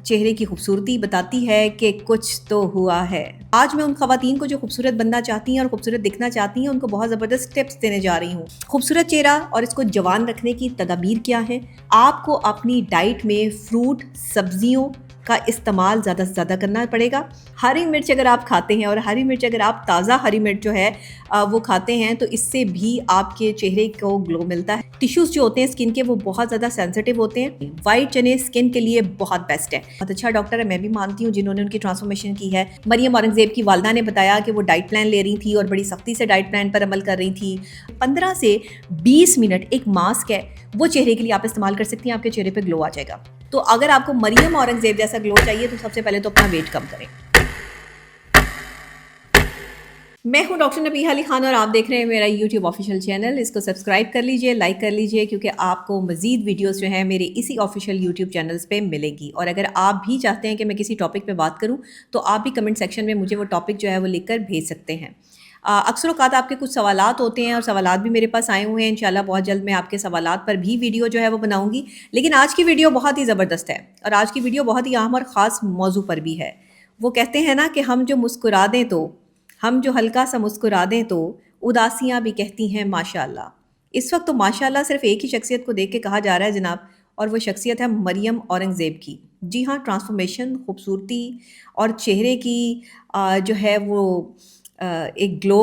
चेहरे की खूबसूरती बताती है कि कुछ तो हुआ है। आज मैं उन खवातीन को जो खूबसूरत बनना चाहती हैं और खूबसूरत दिखना चाहती हैं, उनको बहुत ज़बरदस्त टिप्स देने जा रही हूँ। खूबसूरत चेहरा और इसको जवान रखने की तदाबीर क्या है? आपको अपनी डाइट में फ्रूट, सब्जियों का इस्तेमाल ज़्यादा से ज़्यादा करना पड़ेगा। हरी मिर्च अगर आप खाते हैं और हरी मिर्च अगर आप ताज़ा हरी मिर्च जो है वो खाते हैं, तो इससे भी आपके चेहरे को ग्लो मिलता है। टिश्यूज़ जो होते हैं स्किन के, वो बहुत ज़्यादा सेंसिटिव होते हैं। वाइट चने स्किन के लिए बहुत बेस्ट है। बहुत अच्छा डॉक्टर है, मैं भी मानती हूँ, जिन्होंने उनकी ट्रांसफॉर्मेशन की है। मरियम औरंगज़ेब की वालदा ने बताया कि वो डाइट प्लान ले रही थी और बड़ी सख्ती से डाइट प्लान पर अमल कर रही थी। 15 से 20 मिनट एक मास्क है, वो चेहरे के लिए आप इस्तेमाल कर सकती हैं, आपके चेहरे पे ग्लो आ जाएगा। तो अगर आपको मरियम औरंगज़ेब जैसा ग्लो चाहिए, तो सबसे पहले तो अपना वेट कम करें। मैं हूं डॉक्टर नबीहा अली खान और आप देख रहे हैं मेरा यूट्यूब ऑफिशियल चैनल। इसको सब्सक्राइब कर लीजिए, लाइक कर लीजिए, क्योंकि आपको मजीद वीडियोस जो है मेरे इसी ऑफिशियल यूट्यूब चैनल्स पे मिलेगी। और अगर आप भी चाहते हैं कि मैं किसी टॉपिक पे बात करूं, तो आप भी कमेंट सेक्शन में मुझे वो टॉपिक जो है वो लिख कर भेज सकते हैं। अक्सर औक़ात आपके कुछ सवालात होते हैं और सवालात भी मेरे पास आए हुए हैं। इंशाल्लाह बहुत जल्द मैं आपके सवालात पर भी वीडियो जो है वो बनाऊंगी। लेकिन आज की वीडियो बहुत ही ज़बरदस्त है और आज की वीडियो बहुत ही अहम और ख़ास मौजू पर भी है। वो कहते हैं ना कि हम जो मुस्कुरा दें तो हम जो हल्का सा मुस्कुरा दें तो उदासियां भी कहती हैं माशाल्लाह। इस वक्त तो माशाल्लाह सिर्फ एक ही शख्सियत को देख के कहा जा रहा है जनाब, और वो शख्सियत है मरियम औरंगज़ेब की। जी हाँ, ट्रांसफॉर्मेशन, खूबसूरती और चेहरे की जो है वो एक ग्लो,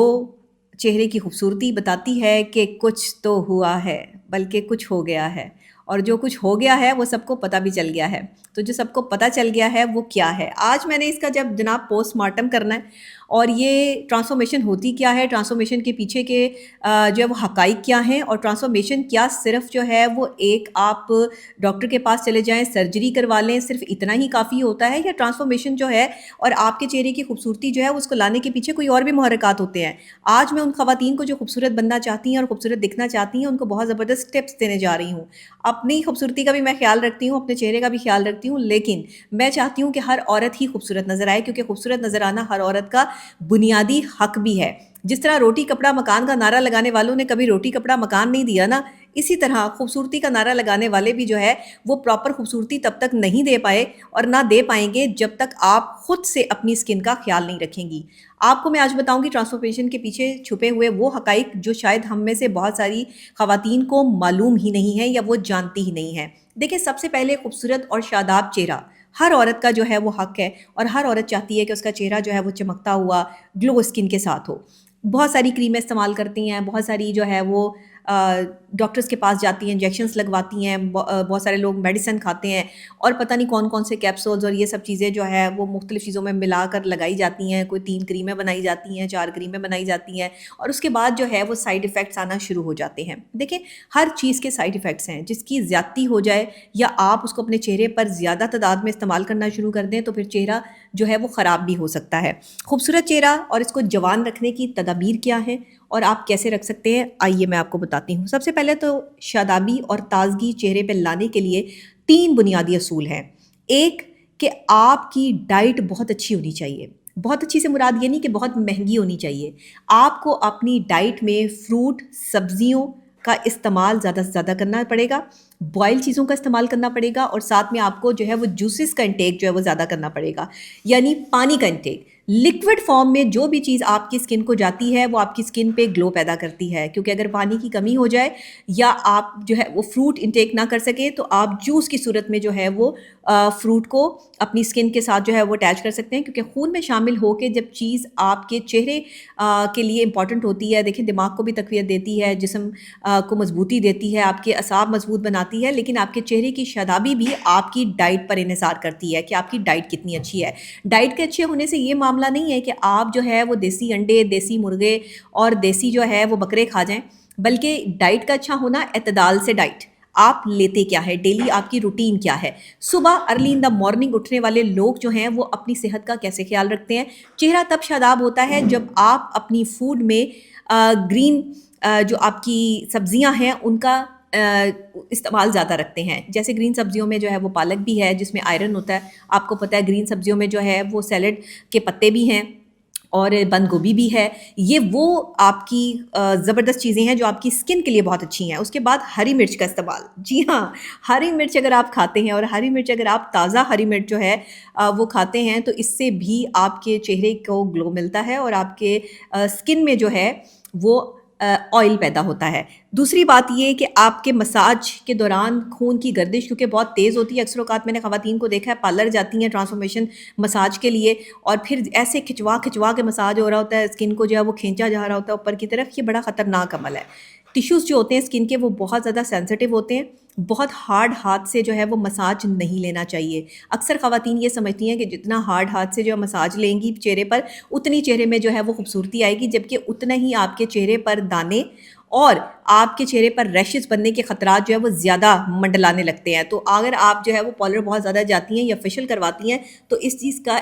चेहरे की खूबसूरती बताती है कि कुछ तो हुआ है, बल्कि कुछ हो गया है। और जो कुछ हो गया है वो सबको पता भी चल गया है। तो जो सबको पता चल गया है वो क्या है? आज मैंने इसका जब जनाब पोस्टमार्टम करना है और ये ट्रांसफॉर्मेशन होती क्या है, ट्रांसफॉर्मेशन के पीछे के जो है वो हकाइक क्या हैं, और ट्रांसफॉर्मेशन क्या सिर्फ जो है वो एक आप डॉक्टर के पास चले जाएं, सर्जरी करवा लें, सिर्फ इतना ही काफ़ी होता है, या ट्रांसफॉर्मेशन जो है और आपके चेहरे की खूबसूरती जो है उसको लाने के पीछे कोई और भी मुहर्रिकात होते हैं। आज मैं उन खवातीन को जो खूबसूरत बनना चाहती हैं और खूबसूरत दिखना चाहती हैं, उनको बहुत ज़बरदस्त टिप्स देने जा रही हूँ। अपनी खूबसूरती का भी मैं ख्याल रखती हूँ, अपने चेहरे का भी ख्याल रखती हूँ, लेकिन मैं चाहती हूँ कि हर औरत ही खूबसूरत नज़र आए, क्योंकि खूबसूरत नज़र आना हर औरत का बुनियादी हक भी है। जिस तरह रोटी कपड़ा मकान का नारा लगाने वालों ने कभी रोटी कपड़ा मकान नहीं दिया ना, इसी तरह खूबसूरती का नारा लगाने वाले भी जो है वो प्रॉपर खूबसूरती तब तक नहीं दे पाए और ना दे पाएंगे जब तक आप खुद से अपनी स्किन का ख्याल नहीं रखेंगी। आपको मैं आज बताऊंगी ट्रांसफॉर्मेशन के पीछे छुपे हुए वो हकाइक जो शायद हम में से बहुत सारी खवातीन को मालूम ही नहीं है या वो जानती ही नहीं है। देखिए, सबसे पहले खूबसूरत और शादाब चेहरा हर औरत का जो है वो हक है, और हर औरत चाहती है कि उसका चेहरा जो है वो चमकता हुआ ग्लो स्किन के साथ हो। बहुत सारी क्रीमें इस्तेमाल करती हैं, बहुत सारी जो है वो डॉक्टर्स के पास जाती हैं, इंजेक्शंस लगवाती हैं, बहुत सारे लोग मेडिसिन खाते हैं, और पता नहीं कौन कौन से कैप्सूल्स और ये सब चीज़ें जो है वो मुख्तलिफ़ चीज़ों में मिलाकर लगाई जाती हैं। कोई 3 क्रीमें बनाई जाती हैं, 4 क्रीमें बनाई जाती हैं, और उसके बाद जो है वो साइड इफ़ेक्ट्स आना शुरू हो जाते हैं। देखिए, हर चीज़ के साइड इफ़ेक्ट्स हैं। जिसकी ज़्यादती हो जाए या आप उसको अपने चेहरे पर ज़्यादा तादाद में इस्तेमाल करना शुरू कर दें, तो फिर चेहरा जो है वो ख़राब भी हो सकता है। खूबसूरत चेहरा और इसको जवान रखने की तदाबीर क्या है और आप कैसे रख सकते हैं, आइए मैं आपको बताती हूँ। सबसे पहले तो शादाबी और ताजगी चेहरे पे लाने के लिए 3 बुनियादी असूल हैं। एक, कि आपकी डाइट बहुत अच्छी होनी चाहिए। बहुत अच्छी से मुराद ये नहीं कि बहुत महंगी होनी चाहिए। आपको अपनी डाइट में फ्रूट, सब्जियों का इस्तेमाल ज़्यादा से ज़्यादा करना पड़ेगा, बॉयल चीज़ों का इस्तेमाल करना पड़ेगा, और साथ में आपको जो है वो जूसेस का इंटेक जो है वो ज़्यादा करना पड़ेगा, यानी पानी का इंटेक। लिक्विड फॉर्म में जो भी चीज़ आपकी स्किन को जाती है वो आपकी स्किन पे ग्लो पैदा करती है, क्योंकि अगर पानी की कमी हो जाए या आप जो है वो फ्रूट इंटेक ना कर सके, तो आप जूस की सूरत में जो है वो फ्रूट को अपनी स्किन के साथ जो है वो अटैच कर सकते हैं, क्योंकि खून में शामिल होकर जब चीज़ आपके चेहरे के लिए इंपॉर्टेंट होती है। देखिए, दिमाग को भी तक़वियत देती है, जिस्म को मजबूती देती है, आपके असाब मजबूत बनाती है, लेकिन आपके चेहरे की शादाबी भी आपकी डाइट पर इन्हिसार करती है कि आपकी डाइट कितनी अच्छी है। डाइट के अच्छे होने से ये मामला नहीं है कि आप जो है वो देसी अंडे, देसी मुर्गे और देसी जो है वो बकरे खा जाएं, बल्कि डाइट का अच्छा होना एतदाल से डाइट। आप लेते क्या है, डेली आपकी रूटीन क्या है, सुबह अर्ली इन द मॉर्निंग उठने वाले लोग जो हैं वो अपनी सेहत का कैसे ख्याल रखते हैं। चेहरा तब शादाब होता है जब आप अपनी फूड में ग्रीन जो आपकी सब्जियां हैं उनका इस्तेमाल ज़्यादा रखते हैं। जैसे ग्रीन सब्जियों में जो है वो पालक भी है जिसमें आयरन होता है। आपको पता है ग्रीन सब्जियों में जो है वो सैलड के पत्ते भी हैं, और बंद गोभी भी है। ये वो आपकी ज़बरदस्त चीज़ें हैं जो आपकी स्किन के लिए बहुत अच्छी हैं। उसके बाद हरी मिर्च का इस्तेमाल, जी हाँ, हरी मिर्च अगर आप खाते हैं और हरी मिर्च अगर आप ताज़ा हरी मिर्च जो है वो खाते हैं तो इससे भी आपके चेहरे को ग्लो मिलता है और आपके स्किन में जो है वो ऑयल पैदा होता है। दूसरी बात ये कि आपके मसाज के दौरान खून की गर्दिश क्योंकि बहुत तेज़ होती है, अक्सर औक़ात मैंने ख़वातीन को देखा है पार्लर जाती हैं ट्रांसफॉर्मेशन मसाज के लिए और फिर ऐसे खिंचवा खिंचवा के मसाज हो रहा होता है, स्किन को जो है वो खींचा जा रहा होता है ऊपर की तरफ। ये बड़ा ख़तरनाक अमल है। टिश्यूज़ जो होते हैं स्किन के वो बहुत ज़्यादा सेंसिटिव होते हैं, बहुत हार्ड हाथ से जो है वो मसाज नहीं लेना चाहिए। अक्सर ख़वातीन ये समझती हैं कि जितना हार्ड हाथ से जो मसाज लेंगी चेहरे पर, उतनी चेहरे में जो है वो खूबसूरती आएगी, जबकि उतना ही आपके चेहरे पर दाने और आपके चेहरे पर रैशेज़ बनने के ख़तरात जो है वो ज़्यादा मंडलाने लगते हैं। तो अगर आप जो है वो पार्लर बहुत ज़्यादा जाती हैं या फेशियल करवाती हैं तो इस चीज़ का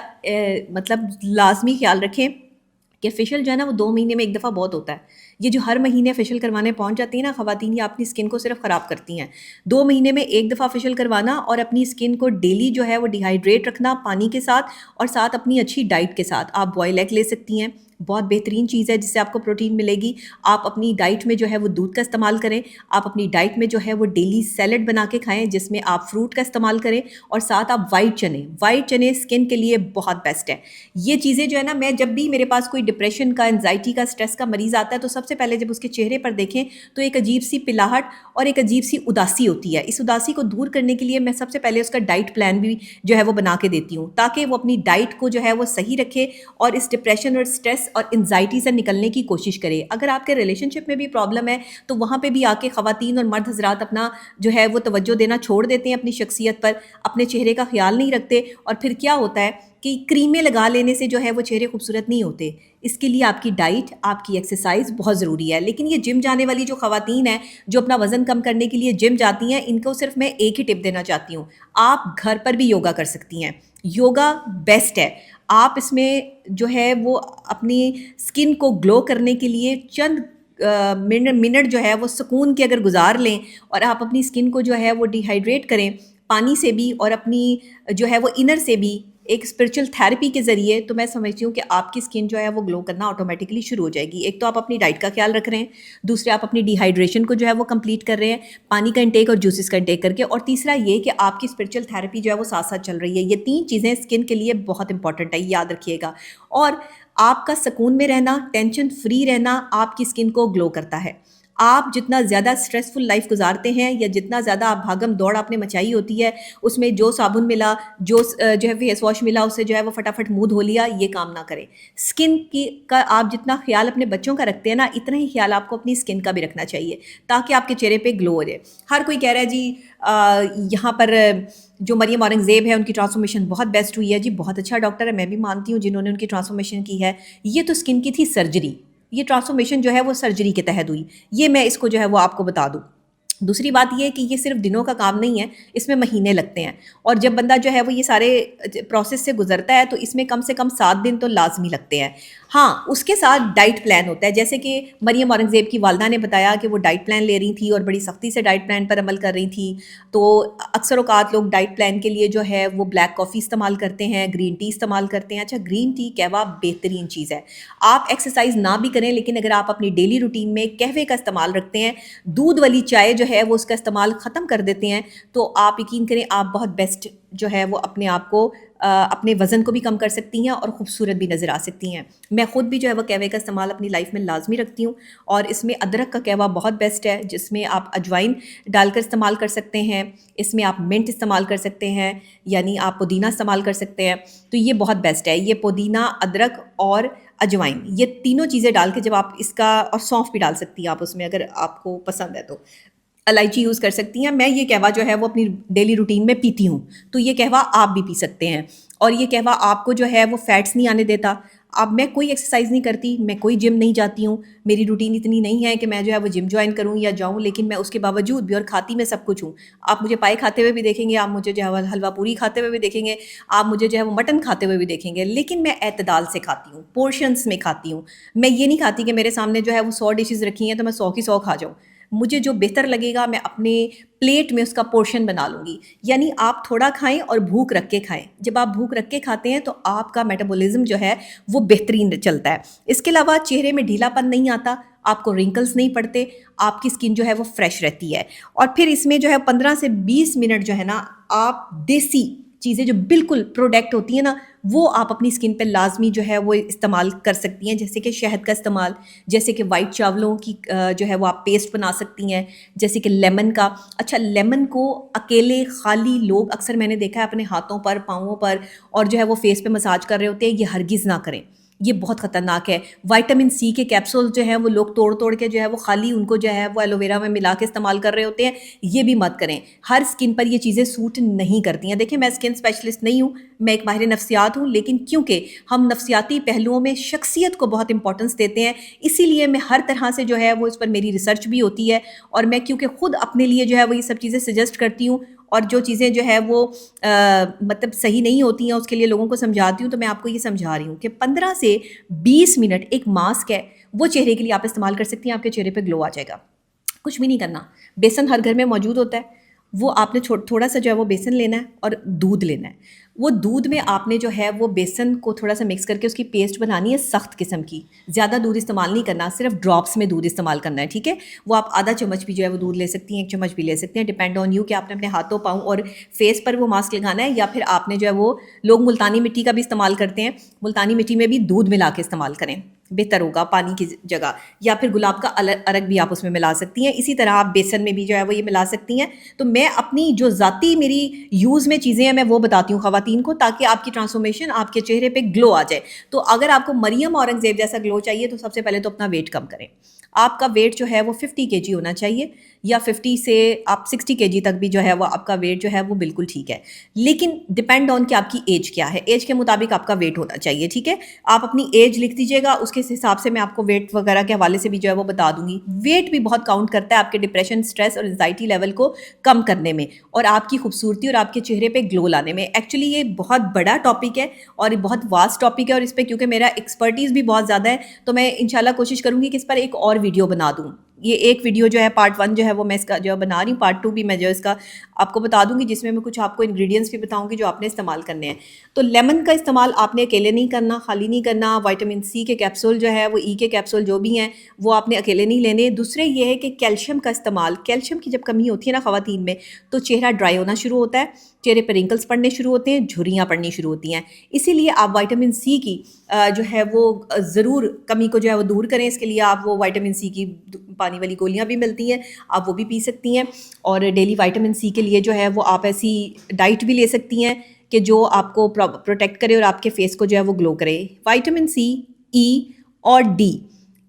मतलब लाज़मी ख़्याल रखें कि फेशियल जो है ना वो 2 महीने में 1 दफ़ा बहुत होता है। ये जो हर महीने फेशियल करवाने पहुँच जाती हैं ना ख़वातीन, ये अपनी स्किन को सिर्फ़ ख़राब करती हैं। 2 महीने में 1 दफ़ा फेशियल करवाना और अपनी स्किन को डेली जो है वो डिहाइड्रेट रखना पानी के साथ और साथ अपनी अच्छी डाइट के साथ। आप बॉयल एग ले सकती हैं, बहुत बेहतरीन चीज़ है जिससे आपको प्रोटीन मिलेगी। आप अपनी डाइट में जो है वो दूध का इस्तेमाल करें। आप अपनी डाइट में जो है वो डेली सैलेड बना के खाएँ जिसमें आप फ्रूट का इस्तेमाल करें और साथ आप वाइट चने स्किन के लिए बहुत बेस्ट है। ये चीज़ें जो है ना, मैं जब भी मेरे पास कोई डिप्रेशन का, एंग्जायटी का, स्ट्रेस का मरीज़ आता है तो सबसे पहले जब उसके चेहरे पर देखें तो एक अजीब-सी पिलाहट और एक अजीब-सी उदासी होती है। इस उदासी को दूर करने के लिए मैं सबसे पहले उसका डाइट प्लान भी जो है वो बना के देती हूँ ताकि वो अपनी डाइट को जो है वो सही रखे और इस डिप्रेशन और स्ट्रेस और एंग्जायटी से निकलने की कोशिश करे। अगर आपके रिलेशनशिप में भी प्रॉब्लम है तो वहाँ पे भी आके ख़वातीन और मर्द हज़रात अपना जो है वो तवज्जो देना छोड़ देते हैं अपनी शख्सियत पर, अपने चेहरे का ख़्याल नहीं रखते और फिर क्या होता है कि क्रीमें लगा लेने से जो है वो चेहरे खूबसूरत नहीं होते। इसके लिए आपकी डाइट, आपकी एक्सरसाइज़ बहुत ज़रूरी है। लेकिन ये जिम जाने वाली जो ख़वातीन हैं, जो अपना वज़न कम करने के लिए जिम जाती हैं, इनको सिर्फ़ मैं एक ही टिप देना चाहती हूँ, आप घर पर भी योगा कर सकती हैं। योगा बेस्ट है। आप इसमें जो है वो अपनी स्किन को ग्लो करने के लिए चंद मिनट जो है वो सुकून के अगर गुजार लें और आप अपनी स्किन को जो है वो डिहाइड्रेट करें पानी से भी और अपनी जो है वो इनर से भी एक स्पिरिचुअल थेरेपी के ज़रिए, तो मैं समझती हूँ कि आपकी स्किन जो है वो ग्लो करना ऑटोमेटिकली शुरू हो जाएगी। एक तो आप अपनी डाइट का ख्याल रख रहे हैं, दूसरे आप अपनी डिहाइड्रेशन को जो है वो कंप्लीट कर रहे हैं पानी का इंटेक और जूसेस का इंटेक करके, और तीसरा ये कि आपकी स्पिरिचुअल थेरेपी जो है वो साथ साथ चल रही है। ये 3 चीज़ें स्किन के लिए बहुत इंपॉर्टेंट है, याद रखिएगा। और आपका सुकून में रहना, टेंशन फ्री रहना आपकी स्किन को ग्लो करता है। आप जितना ज़्यादा स्ट्रेसफुल लाइफ गुजारते हैं या जितना ज़्यादा आप भागम दौड़ आपने मचाई होती है, उसमें जो साबुन मिला, जो है फेस वॉश मिला, उससे जो है वो फटाफट मुँह धो लिया, ये काम ना करें। स्किन की का आप जितना ख्याल अपने बच्चों का रखते हैं ना, इतना ही ख्याल आपको अपनी स्किन का भी रखना चाहिए ताकि आपके चेहरे पे ग्लो हो जाए। हर कोई कह रहा है जी यहाँ पर जो मरियम औरंगज़ेब है उनकी ट्रांसफॉर्मेशन बहुत बेस्ट हुई है। जी बहुत अच्छा डॉक्टर है, मैं भी मानती हूँ जिन्होंने उनकी ट्रांसफॉर्मेशन की है। ये तो स्किन की थी सर्जरी, ये ट्रांसफॉर्मेशन जो है वो सर्जरी के तहत हुई। ये मैं इसको जो है वो आपको बता दूँ। दूसरी बात ये है कि ये सिर्फ दिनों का काम नहीं है, इसमें महीने लगते हैं और जब बंदा जो है वो ये सारे प्रोसेस से गुजरता है तो इसमें कम से कम 7 दिन तो लाजमी लगते हैं। हाँ, उसके साथ डाइट प्लान होता है, जैसे कि मरियम औरंगज़ेब की वालदा ने बताया कि वो डाइट प्लान ले रही थी और बड़ी सख्ती से डाइट प्लान पर अमल कर रही थी। तो अक्सर औक़ात लोग डाइट प्लान के लिए जो है वो ब्लैक कॉफ़ी इस्तेमाल करते हैं, ग्रीन टी इस्तेमाल करते हैं। अच्छा, ग्रीन टी कहवा बेहतरीन चीज़ है। आप एक्सरसाइज ना भी करें लेकिन अगर आप अपनी डेली रूटीन में कहवे का इस्तेमाल रखते हैं, दूध वाली चाय जो है वो उसका इस्तेमाल ख़त्म कर देते हैं, तो आप यकीन करें आप बहुत बेस्ट जो है वो अपने आप को अपने वज़न को भी कम कर सकती हैं और ख़ूबसूरत भी नज़र आ सकती हैं। मैं ख़ुद भी जो है वो कहवे का इस्तेमाल अपनी लाइफ में लाजमी रखती हूँ और इसमें अदरक का कहवा बहुत बेस्ट है, जिसमें आप अजवाइन डालकर इस्तेमाल कर सकते हैं। इसमें आप मिंट इस्तेमाल कर सकते हैं, यानी आप पुदीना इस्तेमाल कर सकते हैं। तो ये बहुत बेस्ट है। ये पुदीना, अदरक और अजवाइन, ये तीनों चीज़ें डाल के जब आप इसका, और सौंफ भी डाल सकती हैं आप उसमें अगर आपको पसंद है तो, इलायची यूज़ कर सकती हैं। मैं ये कहवा जो है वो अपनी डेली रूटीन में पीती हूँ, तो ये कहवा आप भी पी सकते हैं और ये कहवा आपको जो है वो फैट्स नहीं आने देता। अब मैं कोई एक्सरसाइज नहीं करती, मैं कोई जिम नहीं जाती हूँ, मेरी रूटीन इतनी नहीं है कि मैं जो है वो जिम ज्वाइन करूँ या जाऊँ, लेकिन मैं उसके बावजूद भी, और खाती मैं सब कुछ हूँ। आप मुझे पाए खाते हुए भी देखेंगे, आप मुझे जो है हलवा पूरी खाते हुए भी देखेंगे, आप मुझे जो है वो मटन खाते हुए भी देखेंगे, लेकिन मैं एतदाल से खाती हूँ, पोर्शंस में खाती हूँ। मैं ये नहीं खाती कि मेरे सामने जो है वो 100 डिशेज़ रखी हैं तो मैं 100 की 100 खा जाऊँ। मुझे जो बेहतर लगेगा मैं अपने प्लेट में उसका पोर्शन बना लूँगी। यानी आप थोड़ा खाएँ और भूख रख के खाएँ। जब आप भूख रख के खाते हैं तो आपका मेटाबॉलिज्म जो है वो बेहतरीन चलता है। इसके अलावा चेहरे में ढीलापन नहीं आता, आपको रिंकल्स नहीं पड़ते, आपकी स्किन जो है वो फ्रेश रहती है। और फिर इसमें जो है 15 से 20 मिनट जो है ना, आप देसी चीज़ें जो बिल्कुल प्रोडक्ट होती हैं ना, वो आप अपनी स्किन पे लाजमी जो है वो इस्तेमाल कर सकती हैं। जैसे कि शहद का इस्तेमाल, जैसे कि वाइट चावलों की जो है वो आप पेस्ट बना सकती हैं, जैसे कि लेमन का। अच्छा, लेमन को अकेले खाली लोग अक्सर मैंने देखा है अपने हाथों पर, पाँवों पर और जो है वो फेस पे मसाज कर रहे होते हैं, ये हरगिज़ ना करें, ये बहुत ख़तरनाक है। विटामिन सी के कैप्सूल जो हैं वो लोग तोड़ तोड़ के जो है वो खाली उनको जो है वो एलोवेरा में मिला के इस्तेमाल कर रहे होते हैं, ये भी मत करें। हर स्किन पर ये चीज़ें सूट नहीं करती हैं। देखिए, मैं स्किन स्पेशलिस्ट नहीं हूँ, मैं एक माहिर नफ्सियात हूँ, लेकिन क्योंकि हम नफ्सियाती पहलुओं में शख्सियत को बहुत इंपॉर्टेंस देते हैं, इसीलिए मैं हर तरह से जो है वो इस पर मेरी रिसर्च भी होती है। और मैं क्योंकि खुद अपने लिए जो है वो ये सब चीज़ें सजेस्ट करती हूँ, और जो चीज़ें जो है वो मतलब सही नहीं होती हैं उसके लिए लोगों को समझाती हूँ, तो मैं आपको ये समझा रही हूँ कि 15 से 20 मिनट एक मास्क है वो चेहरे के लिए आप इस्तेमाल कर सकती हैं, आपके चेहरे पे ग्लो आ जाएगा। कुछ भी नहीं करना, बेसन हर घर में मौजूद होता है, वो आपने थोड़ा सा जो है वो बेसन लेना है और दूध लेना है। वो दूध में आपने जो है वो बेसन को थोड़ा सा मिक्स करके उसकी पेस्ट बनानी है सख्त किस्म की। ज़्यादा दूध इस्तेमाल नहीं करना, सिर्फ ड्रॉप्स में दूध इस्तेमाल करना है, ठीक है। वो आप आधा चम्मच भी जो है वो दूध ले सकती हैं, 1 चम्मच भी ले सकती हैं, डिपेंड ऑन यू कि आपने अपने हाथों, पाँव और फेस पर वो मास्क लगाना है, या फिर आपने जो है वो, लोग मुल्तानी मिट्टी का भी इस्तेमाल करते हैं, मुल्तानी मिट्टी में भी दूध मिला के इस्तेमाल करें, बेहतर होगा पानी की जगह। या फिर गुलाब का अरग भी आप उसमें मिला सकती हैं। इसी तरह आप बेसन में भी जो है वो ये मिला सकती हैं। तो मैं अपनी जो ज़ाती मेरी यूज़ में चीज़ें हैं मैं वो बताती हूँ ख़वातीन को, ताकि आपकी ट्रांसफॉर्मेशन, आपके चेहरे पे ग्लो आ जाए। तो अगर आपको मरियम औरंगज़ेब जैसा ग्लो चाहिए तो सबसे पहले तो अपना वेट कम करें। आपका वेट जो है वो 50 केजी होना चाहिए, या 50 से आप 60 केजी तक भी जो है वो आपका वेट जो है वो बिल्कुल ठीक है। लेकिन डिपेंड ऑन कि आपकी एज क्या है, एज के मुताबिक आपका वेट होना चाहिए, ठीक है। आप अपनी एज लिख दीजिएगा, उसके हिसाब से मैं आपको वेट वगैरह के हवाले से भी जो है वो बता दूंगी। वेट भी बहुत काउंट करता है आपके डिप्रेशन, स्ट्रेस और एंजाइटी लेवल को कम करने में, और आपकी खूबसूरती और आपके चेहरे पे ग्लो लाने में। एक्चुअली ये बहुत बड़ा टॉपिक है और बहुत वास्ट टॉपिक है, और इस पर क्योंकि मेरा एक्सपर्टीज़ भी बहुत ज़्यादा है, तो मैं इंशाल्लाह कोशिश करूँगी कि इस पर एक और वीडियो बना दूँ। ये एक वीडियो जो है पार्ट 1 जो है वो मैं इसका जो बना रही हूँ, पार्ट 2 भी मैं जो इसका आपको बता दूंगी, जिसमें मैं कुछ आपको इंग्रेडिएंट्स भी बताऊंगी जो आपने इस्तेमाल करने हैं। तो लेमन का इस्तेमाल आपने अकेले नहीं करना, खाली नहीं करना। विटामिन सी के कैप्सूल जो है वो, ई के कैप्सूल जो भी हैं, वो आपने अकेले नहीं लेने। दूसरे ये है कि कैल्शियम का इस्तेमाल, कैल्शियम की जब कमी होती है ना ख़वातीन में, तो चेहरा ड्राई होना शुरू होता है, चेहरे पर रिंकल्स पड़ने शुरू होते हैं, झुर्रियाँ पड़नी शुरू होती हैं। इसीलिए आप विटामिन सी की जो है वो ज़रूर कमी को जो है वो दूर करें। इसके लिए आप वो विटामिन सी की पानी वाली गोलियां भी मिलती हैं, आप वो भी पी सकती हैं। और डेली विटामिन सी के लिए जो है वो आप ऐसी डाइट भी ले सकती हैं कि जो आपको प्रोटेक्ट करे और आपके फेस को जो है वो ग्लो करे। विटामिन सी, ई और डी,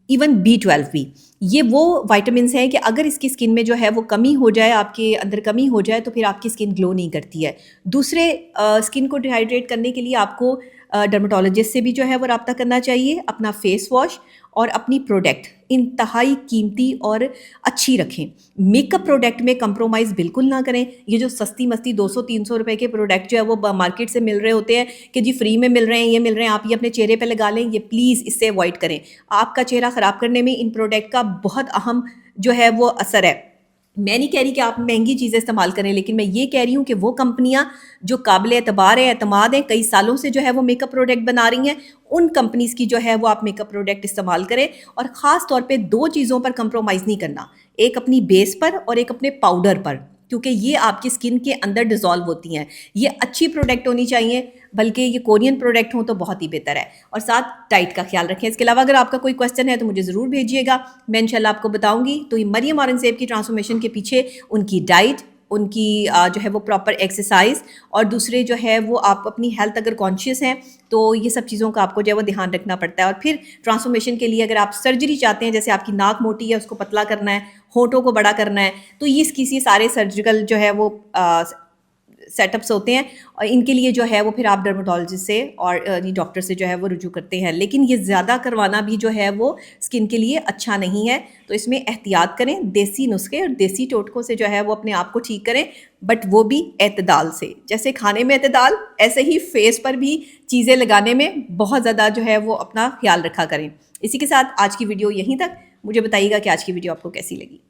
इवन B12 भी, ये वो विटामिन हैं कि अगर इसकी स्किन में जो है वो कमी हो जाए, आपके अंदर कमी हो जाए, तो फिर आपकी स्किन ग्लो नहीं करती है। दूसरे स्किन को डिहाइड्रेट करने के लिए आपको डर्मेटोलॉजिस्ट से भी जो है वो रब्ता करना चाहिए। अपना फेस वॉश और अपनी प्रोडक्ट इंतहाई कीमती और अच्छी रखें। मेकअप प्रोडक्ट में कंप्रोमाइज़ बिल्कुल ना करें। ये जो सस्ती मस्ती 200-300 रुपए के प्रोडक्ट जो है वो मार्केट से मिल रहे होते हैं कि जी फ्री में मिल रहे हैं, ये मिल रहे हैं, आप ये अपने चेहरे पे लगा लें, ये प्लीज़ इससे अवॉइड करें। आपका चेहरा ख़राब करने में इन प्रोडक्ट का बहुत अहम जो है वो असर है। मैं नहीं कह रही कि आप महंगी चीज़ें इस्तेमाल करें, लेकिन मैं ये कह रही हूँ कि वो कंपनियाँ जो काबिल एतबार है, एतमाद है, कई सालों से जो है वो मेकअप प्रोडक्ट बना रही हैं, उन कंपनीज़ की जो है वो आप मेकअप प्रोडक्ट इस्तेमाल करें। और ख़ास तौर पे 2 चीज़ों पर कंप्रोमाइज़ नहीं करना, एक अपनी बेस पर और एक अपने पाउडर पर, क्योंकि ये आपकी स्किन के अंदर डिज़ोल्व होती हैं। ये अच्छी प्रोडक्ट होनी चाहिए, बल्कि ये कोरियन प्रोडक्ट हो तो बहुत ही बेहतर है। और साथ डाइट का ख्याल रखें। इसके अलावा अगर आपका कोई क्वेश्चन है तो मुझे ज़रूर भेजिएगा, मैं इंशाल्लाह आपको बताऊंगी। तो ये मरियम औरंगज़ेब की ट्रांसफॉर्मेशन के पीछे उनकी डाइट, उनकी जो है वो प्रॉपर एक्सरसाइज, और दूसरे जो है वो आप अपनी हेल्थ अगर कॉन्शियस हैं तो ये सब चीज़ों का आपको जो है वो ध्यान रखना पड़ता है। और फिर ट्रांसफॉर्मेशन के लिए अगर आप सर्जरी चाहते हैं, जैसे आपकी नाक मोटी है उसको पतला करना है, होठों को बड़ा करना है, तो ये किसी सारे सर्जिकल जो है वो सेटअप्स होते हैं, और इनके लिए जो है वो फिर आप डर्मेटोलॉजिस्ट से और डॉक्टर से जो है वो रुजू करते हैं। लेकिन ये ज़्यादा करवाना भी जो है वो स्किन के लिए अच्छा नहीं है, तो इसमें एहतियात करें। देसी नुस्खे और देसी टोटकों से जो है वो अपने आप को ठीक करें, बट वो भी एतदाल से। जैसे खाने में एतदाल, ऐसे ही फेस पर भी चीज़ें लगाने में बहुत ज़्यादा जो है वो अपना ख्याल रखा करें। इसी के साथ आज की वीडियो यहीं तक। मुझे बताइएगा कि आज की वीडियो आपको कैसी लगी।